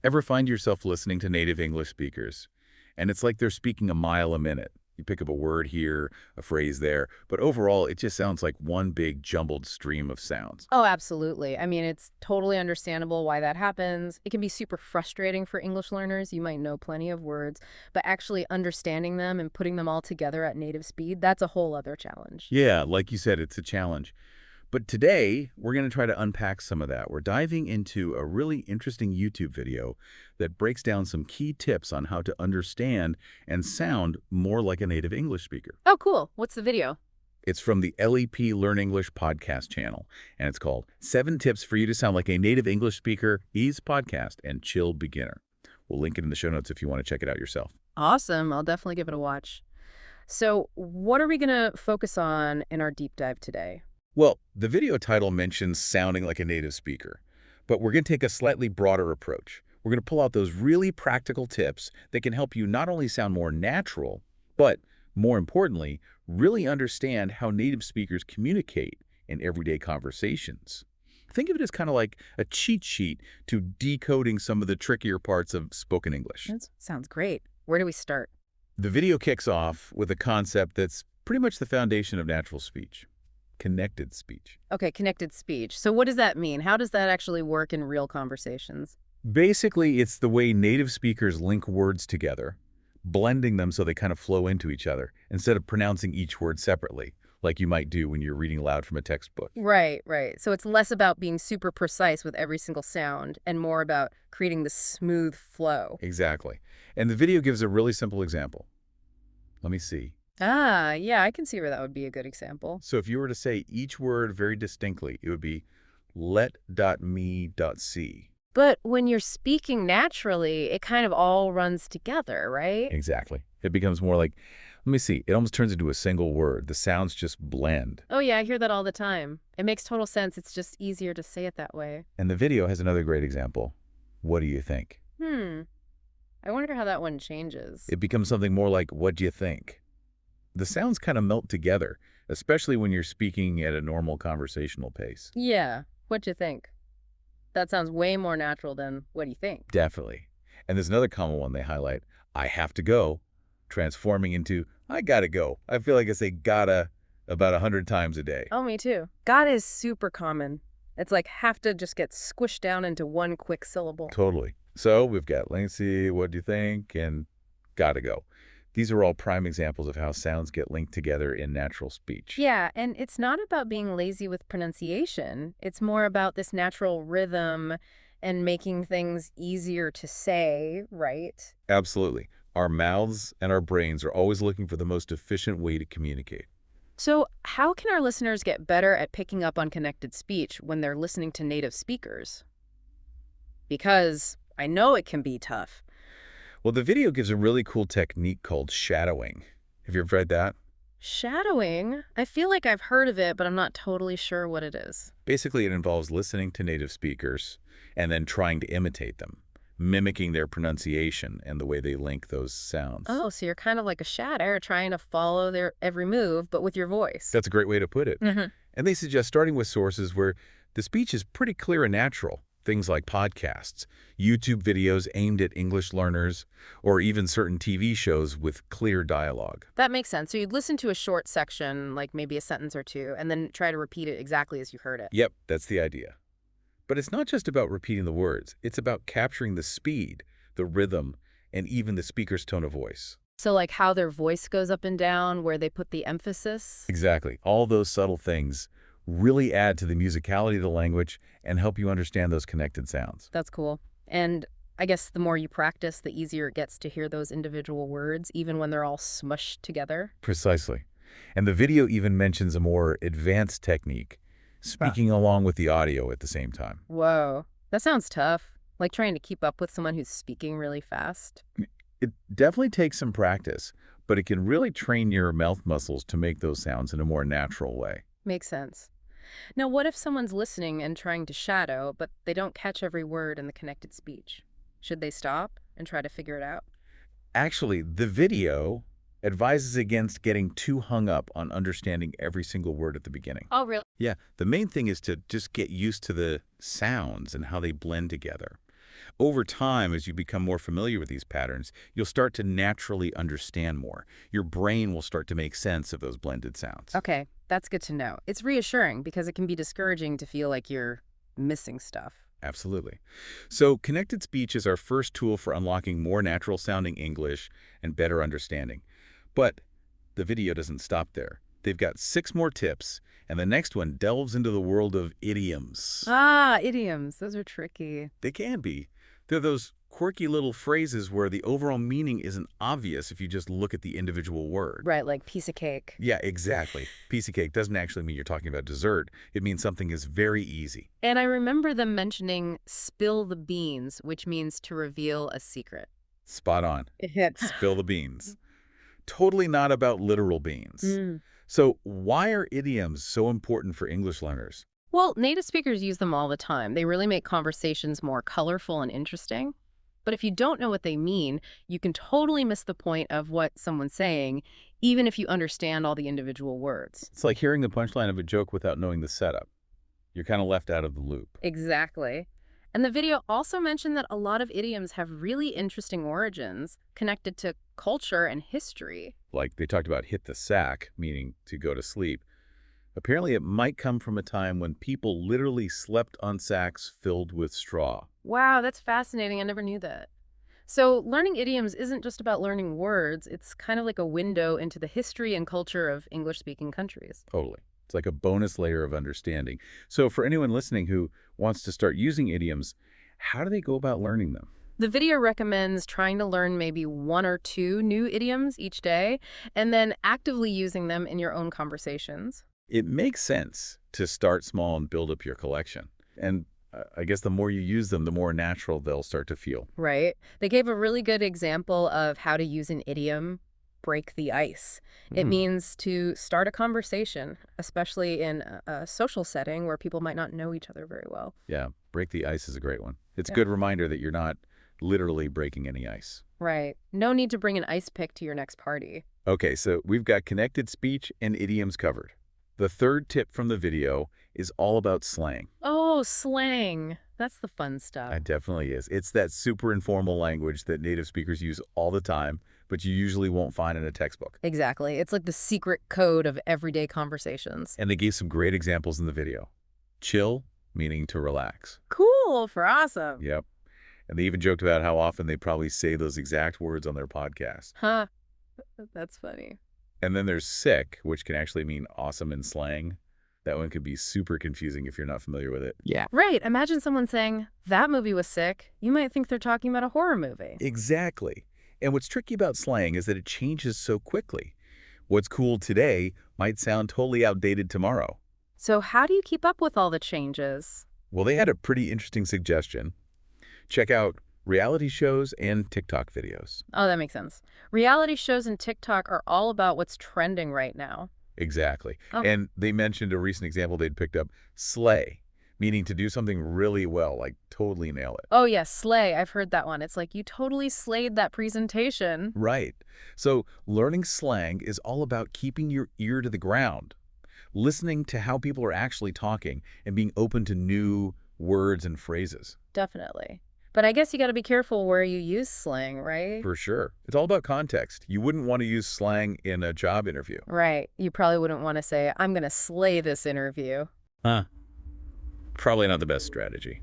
Ever find yourself listening to native English speakers, and it's like they're speaking a mile a minute? You pick up a word here, a phrase there, but overall, it just sounds like one big jumbled stream of sounds. Oh, absolutely. I mean, it's totally understandable why that happens. It can be super frustrating for English learners. You might know plenty of words, but actually understanding them and putting them all together at native speed, that's a whole other challenge. Yeah, like you said, it's a challenge. But today, we're going to try to unpack some of that. We're diving into a really interesting YouTube video that breaks down some key tips on how to understand and sound more like a native English speaker. Oh, cool. What's the video? It's from the LEP Learn English podcast channel, and it's called 7 Tips for You to Sound Like a Native English Speaker, Ease Podcast, and Chill Beginner. We'll link it in the show notes if you want to check it out yourself. Awesome. I'll definitely give it a watch. So, what are we going to focus on in our deep dive today? Well, the video title mentions sounding like a native speaker, but we're going to take a slightly broader approach. We're going to pull out those really practical tips that can help you not only sound more natural, but more importantly, really understand how native speakers communicate in everyday conversations. Think of it as kind of like a cheat sheet to decoding some of the trickier parts of spoken English. That sounds great. Where do we start? The video kicks off with a concept that's pretty much the foundation of natural speech: connected speech. Okay, connected speech. So, what does that mean? How does that actually work in real conversations? Basically, it's the way native speakers link words together, blending them so they kind of flow into each other, instead of pronouncing each word separately, like you might do when you're reading aloud from a textbook. Right, right. So it's less about being super precise with every single sound and more about creating the smooth flow. Exactly. And the video gives a really simple example. Let me see. Ah, yeah, I can see where that would be a good example. So if you were to say each word very distinctly, it would be let.me.see. But when you're speaking naturally, it kind of all runs together, right? Exactly. It becomes more like, let me see, it almost turns into a single word. The sounds just blend. Oh, yeah, I hear that all the time. It makes total sense. It's just easier to say it that way. And the video has another great example. What do you think? Hmm. I wonder how that one changes. It becomes something more like, what do you think? The sounds kind of melt together, especially when you're speaking at a normal conversational pace. Yeah, what'd you think? That sounds way more natural than what do you think? Definitely. And there's another common one they highlight: I have to go, transforming into I gotta go. I feel like I say gotta about 100 times a day. Oh, me too. God is super common. It's like have to just get squished down into one quick syllable. Totally. So we've got Lindsay, what do you think, and gotta go. These are all prime examples of how sounds get linked together in natural speech. Yeah, and it's not about being lazy with pronunciation. It's more about this natural rhythm and making things easier to say, right? Absolutely. Our mouths and our brains are always looking for the most efficient way to communicate. So, how can our listeners get better at picking up on connected speech when they're listening to native speakers? Because I know it can be tough. Well, the video gives a really cool technique called shadowing. Have you ever tried that? Shadowing? I feel like I've heard of it, but I'm not totally sure what it is. Basically, it involves listening to native speakers and then trying to imitate them, mimicking their pronunciation and the way they link those sounds. Oh, so you're kind of like a shadow trying to follow their every move, but with your voice. That's a great way to put it. Hmm. And they suggest starting with sources where the speech is pretty clear and natural. Things like podcasts, YouTube videos aimed at English learners, or even certain TV shows with clear dialogue. That makes sense. So you'd listen to a short section, like maybe a sentence or two, and then try to repeat it exactly as you heard it. Yep, that's the idea. But it's not just about repeating the words. It's about capturing the speed, the rhythm, and even the speaker's tone of voice. So like how their voice goes up and down, where they put the emphasis. Exactly. All those subtle things really add to the musicality of the language and help you understand those connected sounds. That's cool. And I guess the more you practice, the easier it gets to hear those individual words, even when they're all smushed together. Precisely. And the video even mentions a more advanced technique, speaking along with the audio at the same time. Whoa, that sounds tough. Like trying to keep up with someone who's speaking really fast. It definitely takes some practice, but it can really train your mouth muscles to make those sounds in a more natural way. Makes sense. Now, what if someone's listening and trying to shadow, but they don't catch every word in the connected speech? Should they stop and try to figure it out? Actually, the video advises against getting too hung up on understanding every single word at the beginning. Oh, really? Yeah, the main thing is to just get used to the sounds and how they blend together. Over time, as you become more familiar with these patterns, you'll start to naturally understand more. Your brain will start to make sense of those blended sounds. Okay, that's good to know. It's reassuring because it can be discouraging to feel like you're missing stuff. Absolutely. So connected speech is our first tool for unlocking more natural-sounding English and better understanding. But the video doesn't stop there. They've got 6 more tips, and the next one delves into the world of idioms. Ah, idioms. Those are tricky. They can be. They're those quirky little phrases where the overall meaning isn't obvious if you just look at the individual word. Right, like piece of cake. Yeah, exactly. Piece of cake doesn't actually mean you're talking about dessert. It means something is very easy. And I remember them mentioning spill the beans, which means to reveal a secret. Spot on. It hits. Spill the beans. Totally not about literal beans. Mm. So why are idioms so important for English learners? Well, native speakers use them all the time. They really make conversations more colorful and interesting. But if you don't know what they mean, you can totally miss the point of what someone's saying, even if you understand all the individual words. It's like hearing the punchline of a joke without knowing the setup. You're kind of left out of the loop. Exactly. And the video also mentioned that a lot of idioms have really interesting origins connected to culture and history. Like they talked about hit the sack, meaning to go to sleep. Apparently it might come from a time when people literally slept on sacks filled with straw. Wow, that's fascinating. I never knew that. So learning idioms isn't just about learning words. It's kind of like a window into the history and culture of English-speaking countries. Totally. It's like a bonus layer of understanding. So for anyone listening who wants to start using idioms, how do they go about learning them? The video recommends trying to learn maybe 1 or 2 new idioms each day and then actively using them in your own conversations. It makes sense to start small and build up your collection. And I guess the more you use them, the more natural they'll start to feel. Right? They gave a really good example of how to use an idiom, break the ice. It Mm, means to start a conversation, especially in a social setting where people might not know each other very well. yeah, break the ice is a great one. It's a Yeah. good reminder that you're not literally breaking any ice. Right. No need to bring an ice pick to your next party. Okay, so we've got connected speech and idioms covered. The third tip from the video is all about slang. Oh, slang. That's the fun stuff. It definitely is. It's that super informal language that native speakers use all the time, but you usually won't find in a textbook. Exactly. It's like the secret code of everyday conversations. And they gave some great examples in the video. Chill, meaning to relax. Cool for awesome. Yep. And they even joked about how often they probably say those exact words on their podcast. Huh. That's funny. And then there's sick, which can actually mean awesome in slang. That one could be super confusing if you're not familiar with it. Yeah. Right. Imagine someone saying, that movie was sick. You might think they're talking about a horror movie. Exactly. And what's tricky about slang is that it changes so quickly. What's cool today might sound totally outdated tomorrow. So how do you keep up with all the changes? Well, they had a pretty interesting suggestion. Check out reality shows and TikTok videos. Oh, that makes sense. Reality shows and TikTok are all about what's trending right now. Exactly. Oh. And they mentioned a recent example they'd picked up, slay, meaning to do something really well, like totally nail it. Oh, yes, slay. I've heard that one. It's like you totally slayed that presentation. Right. So learning slang is all about keeping your ear to the ground, listening to how people are actually talking, and being open to new words and phrases. Definitely. But I guess you got to be careful where you use slang, right? For sure. It's all about context. You wouldn't want to use slang in a job interview. Right. You probably wouldn't want to say, I'm going to slay this interview. Huh. Probably not the best strategy.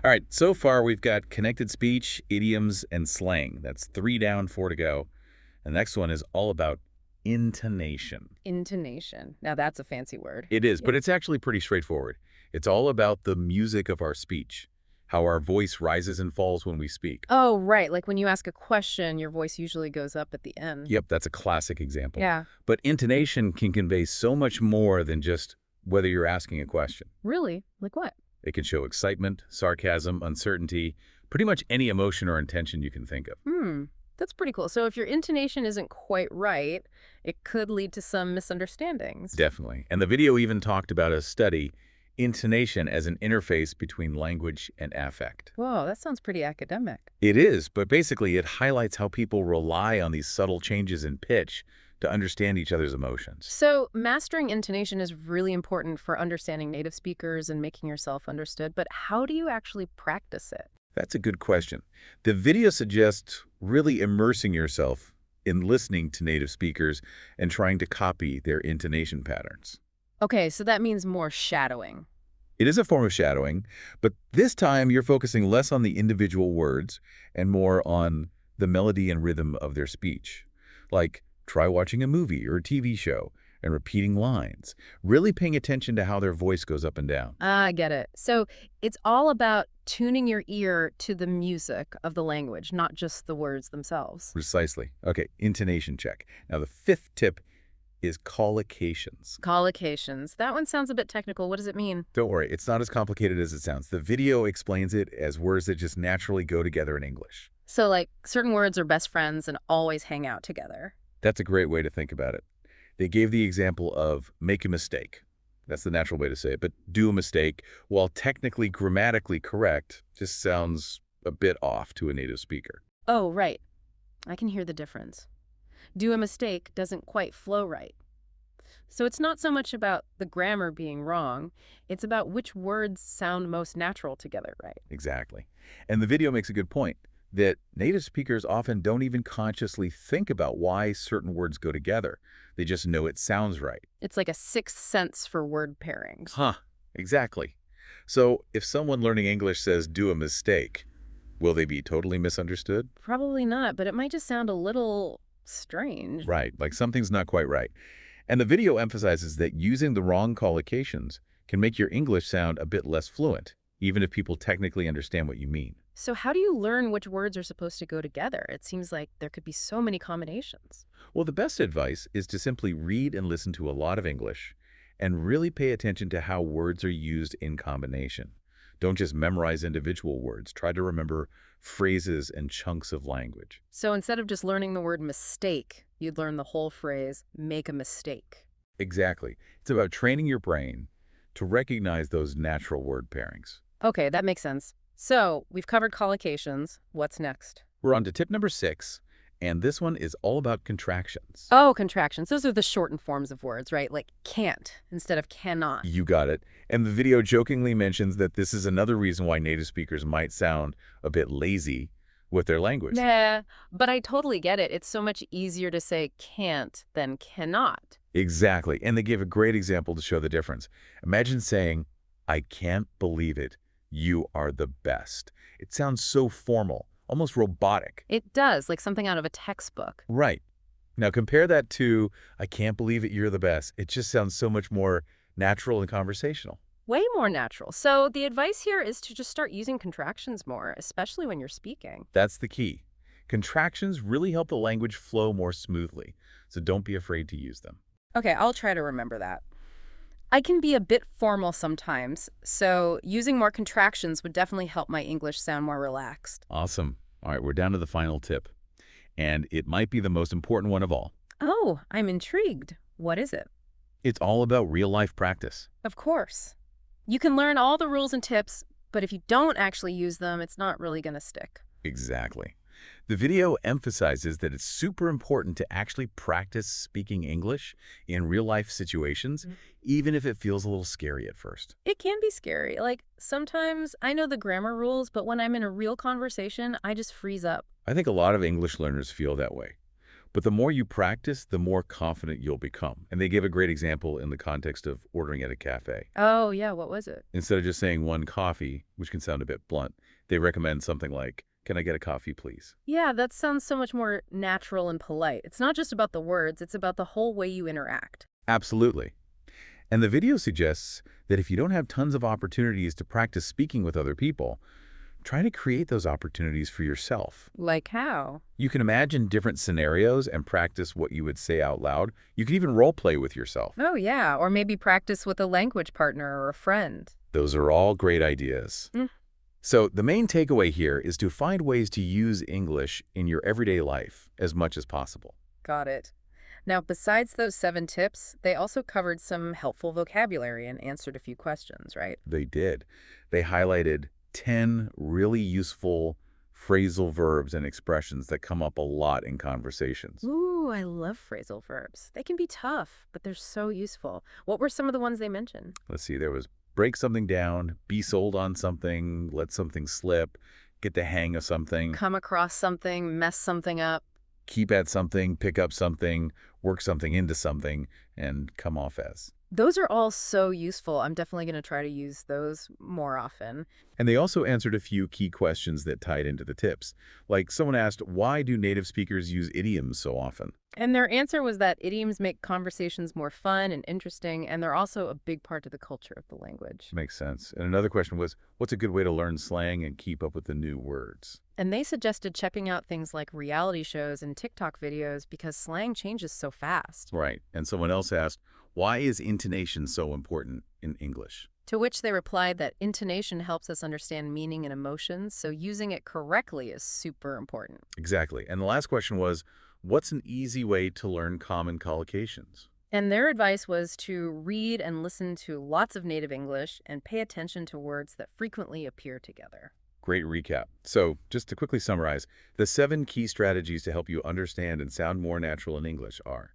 All right, so far we've got connected speech, idioms, and slang. That's 3 down, 4 to go. The next one is all about intonation. Intonation. Now that's a fancy word. It is, but it's actually pretty straightforward. It's all about the music of our speech, how our voice rises and falls when we speak. Oh, right. Like when you ask a question, your voice usually goes up at the end. Yep, that's a classic example. Yeah. But intonation can convey so much more than just whether you're asking a question. Really? Like what? It can show excitement, sarcasm, uncertainty, pretty much any emotion or intention you can think of. That's pretty cool. So if your intonation isn't quite right, it could lead to some misunderstandings. Definitely. And the video even talked about a study, intonation as an interface between language and affect. Whoa, that sounds pretty academic. It is, but basically it highlights how people rely on these subtle changes in pitch to understand each other's emotions. So mastering intonation is really important for understanding native speakers and making yourself understood, but how do you actually practice it? That's a good question. The video suggests really immersing yourself in listening to native speakers and trying to copy their intonation patterns. Okay, so that means more shadowing. It is a form of shadowing, but this time you're focusing less on the individual words and more on the melody and rhythm of their speech. Like, try watching a movie or a TV show and repeating lines, really paying attention to how their voice goes up and down. Ah, I get it. So it's all about tuning your ear to the music of the language, not just the words themselves. Precisely. Okay, intonation check. Now, the fifth tip is collocations. Collocations. That one sounds a bit technical. What does it mean? Don't worry, it's not as complicated as it sounds. The video explains it as words that just naturally go together in English. So, like, certain words are best friends and always hang out together. That's a great way to think about it. They gave the example of make a mistake. That's the natural way to say it, but do a mistake, while technically grammatically correct, just sounds a bit off to a native speaker. Oh, right. I can hear the difference. Do a mistake doesn't quite flow right. So it's not so much about the grammar being wrong, it's about which words sound most natural together, right? Exactly. And the video makes a good point that native speakers often don't even consciously think about why certain words go together. They just know it sounds right. It's like a sixth sense for word pairings. Huh, exactly. So if someone learning English says do a mistake, will they be totally misunderstood? Probably not, but it might just sound a little strange. Right, like something's not quite right. And the video emphasizes that using the wrong collocations can make your English sound a bit less fluent, even if people technically understand what you mean. So how do you learn which words are supposed to go together? It seems like there could be so many combinations. Well, the best advice is to simply read and listen to a lot of English and really pay attention to how words are used in combination. Don't just memorize individual words. Try to remember phrases and chunks of language. So instead of just learning the word mistake, you'd learn the whole phrase, make a mistake. Exactly. It's about training your brain to recognize those natural word pairings. Okay, that makes sense. So we've covered collocations. What's next? We're on to tip number 6, and this one is all about contractions. Oh, contractions. Those are the shortened forms of words, right? Like can't instead of cannot. You got it. And the video jokingly mentions that this is another reason why native speakers might sound a bit lazy with their language. Nah, but I totally get it. It's so much easier to say can't than cannot. Exactly. And they give a great example to show the difference. Imagine saying, I can't believe it. You are the best. It sounds so formal, almost robotic. It does, like something out of a textbook. Right. Now compare that to, I can't believe it. You're the best. It just sounds so much more natural and conversational. Way more natural. So the advice here is to just start using contractions more, especially when you're speaking. That's the key. Contractions really help the language flow more smoothly, so don't be afraid to use them. Okay, I'll try to remember that. I can be a bit formal sometimes, so using more contractions would definitely help my English sound more relaxed. Awesome. All right, we're down to the final tip, and it might be the most important one of all. Oh, I'm intrigued. What is it? It's all about real-life practice. Of course. You can learn all the rules and tips, but if you don't actually use them, it's not really going to stick. Exactly. The video emphasizes that it's super important to actually practice speaking English in real-life situations, even if it feels a little scary at first. It can be scary. Like, sometimes I know the grammar rules, but when I'm in a real conversation, I just freeze up. I think a lot of English learners feel that way. But the more you practice, the more confident you'll become. And they give a great example in the context of ordering at a cafe. Oh, yeah, what was it? Instead of just saying one coffee, which can sound a bit blunt, they recommend something like, can I get a coffee, please? Yeah, that sounds so much more natural and polite. It's not just about the words, it's about the whole way you interact. Absolutely. And the video suggests that if you don't have tons of opportunities to practice speaking with other people, try to create those opportunities for yourself. Like how? You can imagine different scenarios and practice what you would say out loud. You can even role play with yourself. Oh, yeah, or maybe practice with a language partner or a friend. Those are all great ideas. So the main takeaway here is to find ways to use English in your everyday life as much as possible. Got it. Now, besides those 7 tips, they also covered some helpful vocabulary and answered a few questions, right? They did. They highlighted 10 really useful phrasal verbs and expressions that come up a lot in conversations. Ooh, I love phrasal verbs. They can be tough, but they're so useful. What were some of the ones they mentioned? Let's see, there was break something down, be sold on something, let something slip, get the hang of something, Come across something, mess something up. keep at something, pick up something, work something into something, and come off as. Those are all so useful. I'm definitely going to try to use those more often. And they also answered a few key questions that tied into the tips. Like someone asked, why do native speakers use idioms so often? And their answer was that idioms make conversations more fun and interesting, and they're also a big part of the culture of the language. Makes sense. And another question was, what's a good way to learn slang and keep up with the new words? And they suggested checking out things like reality shows and TikTok videos because slang changes so fast. Right. And someone else asked, why is intonation so important in English? To which they replied that intonation helps us understand meaning and emotions, so using it correctly is super important. Exactly. And the last question was, what's an easy way to learn common collocations? And their advice was to read and listen to lots of native English and pay attention to words that frequently appear together. Great recap. So, just to quickly summarize, the 7 key strategies to help you understand and sound more natural in English are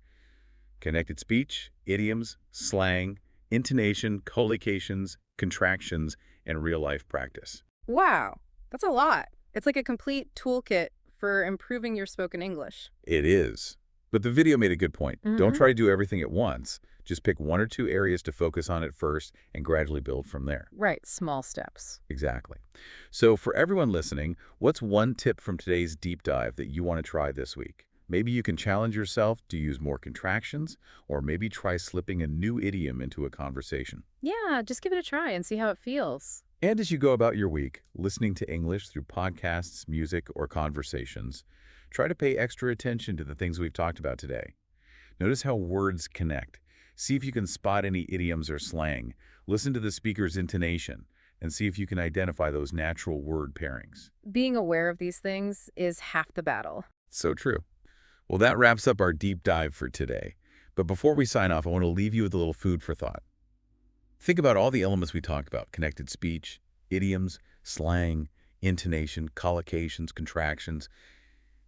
connected speech, idioms, slang, intonation, collocations, contractions, and real-life practice. Wow, that's a lot. It's like a complete toolkit for improving your spoken English. It is. But the video made a good point. Don't try to do everything at once. Just pick 1 or 2 areas to focus on at first and gradually build from there. Right, small steps. Exactly. So for everyone listening, what's one tip from today's deep dive that you want to try this week? Maybe you can challenge yourself to use more contractions, or maybe try slipping a new idiom into a conversation. Yeah, just give it a try and see how it feels. And as you go about your week, listening to English through podcasts, music, or conversations, try to pay extra attention to the things we've talked about today. Notice how words connect. See if you can spot any idioms or slang. Listen to the speaker's intonation, and see if you can identify those natural word pairings. Being aware of these things is half the battle. So true. Well, that wraps up our deep dive for today. But before we sign off, I want to leave you with a little food for thought. Think about all the elements we talked about: connected speech, idioms, slang, intonation, collocations, contractions.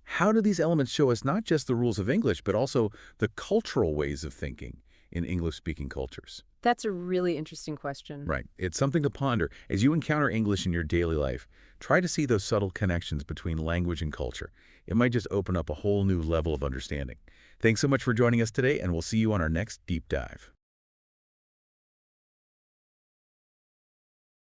How do these elements show us not just the rules of English, but also the cultural ways of thinking in English-speaking cultures? That's a really interesting question. Right. It's something to ponder. As you encounter English in your daily life, try to see those subtle connections between language and culture. It might just open up a whole new level of understanding. Thanks so much for joining us today, and we'll see you on our next deep dive.